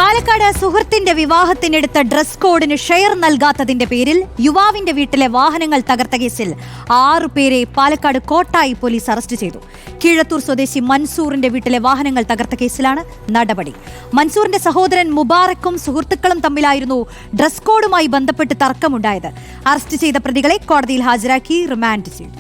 പാലക്കാട് സുഹൃത്തിന്റെ വിവാഹത്തിനെടുത്ത ഡ്രസ് കോഡിന് ഷെയർ നൽകാത്തതിന്റെ പേരിൽ യുവാവിന്റെ വീട്ടിലെ വാഹനങ്ങൾ തകർത്ത കേസിൽ 6 പേരെ പാലക്കാട് കോട്ടായി പോലീസ് അറസ്റ്റ് ചെയ്തു. കീഴത്തൂർ സ്വദേശി മൻസൂറിന്റെ വീട്ടിലെ വാഹനങ്ങൾ തകർത്ത കേസിലാണ് നടപടി. മൻസൂറിന്റെ സഹോദരൻ മുബാറക്കും സുഹൃത്തുക്കളും തമ്മിലായിരുന്നു ഡ്രസ് കോഡുമായി ബന്ധപ്പെട്ട് തർക്കമുണ്ടായത്. അറസ്റ്റ് ചെയ്ത പ്രതികളെ കോടതിയിൽ ഹാജരാക്കി റിമാൻഡ് ചെയ്തു.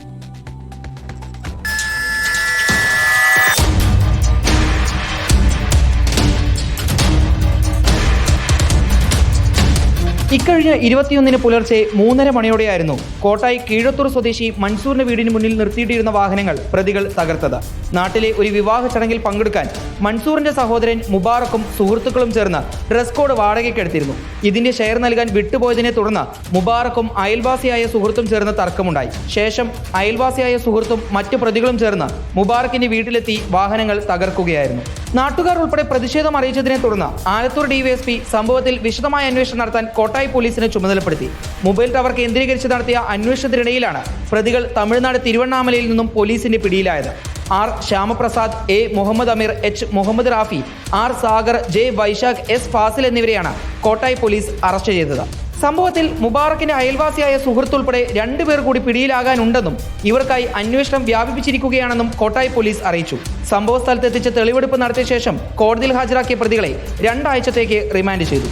ഇക്കഴിഞ്ഞ 21-ന് പുലർച്ചെ 3:30 മണിയോടെയായിരുന്നു കോട്ടായി കീഴത്തൂർ സ്വദേശി മൻസൂറിന്റെ വീടിന് മുന്നിൽ നിർത്തിയിട്ടിരുന്ന വാഹനങ്ങൾ പ്രതികൾ തകർത്തത്. നാട്ടിലെ ഒരു വിവാഹ ചടങ്ങിൽ പങ്കെടുക്കാൻ മൻസൂറിന്റെ സഹോദരൻ മുബാറക്കും സുഹൃത്തുക്കളും ചേർന്ന് ഡ്രസ് കോഡ് വാടകയ്ക്കെടുത്തിരുന്നു. ഇതിന്റെ ഷെയർ നൽകാൻ വിട്ടുപോയതിനെ തുടർന്ന് മുബാറക്കും അയൽവാസിയായ സുഹൃത്തും ചേർന്ന് തർക്കമുണ്ടായി. ശേഷം അയൽവാസിയായ സുഹൃത്തും മറ്റു പ്രതികളും ചേർന്ന് മുബാറക്കിന്റെ വീട്ടിലെത്തി വാഹനങ്ങൾ തകർക്കുകയായിരുന്നു. നാട്ടുകാർ ഉൾപ്പെടെ പ്രതിഷേധം അറിയിച്ചതിനെ തുടർന്ന് ആലത്തൂർ ഡിവൈഎസ്പി സംഭവത്തിൽ വിശദമായ അന്വേഷണം നടത്താൻ കോട്ടായി പോലീസിനെ ചുമതലപ്പെടുത്തി. മൊബൈൽ ടവർ കേന്ദ്രീകരിച്ച് നടത്തിയ അന്വേഷണത്തിനിടയിലാണ് പ്രതികൾ തമിഴ്നാട് തിരുവണ്ണാമലയിൽ നിന്നും പോലീസിന്റെ പിടിയിലായത്. R Shyamaprasad, A Muhammad Ameer, H Muhammad Rafi, R Sagar, J Vaishakh, S Fazil എന്നിവരെയാണ് കോട്ടായി പോലീസ് അറസ്റ്റ് ചെയ്തത്. സംഭവത്തിൽ മുബാറക്കിന്റെ അയൽവാസിയായ സുഹൃത്തുൾപ്പെടെ 2 പേർ കൂടി പിടിയിലാകാനുണ്ടെന്നും ഇവർക്കായി അന്വേഷണം വ്യാപിപ്പിച്ചിരിക്കുകയാണെന്നും കോട്ടായി പോലീസ് അറിയിച്ചു. സംഭവ സ്ഥലത്തെത്തിച്ച് തെളിവെടുപ്പ് നടത്തിയ ശേഷം കോടതിയിൽ ഹാജരാക്കിയ പ്രതികളെ 2 ആഴ്ചത്തേക്ക് റിമാൻഡ് ചെയ്തു.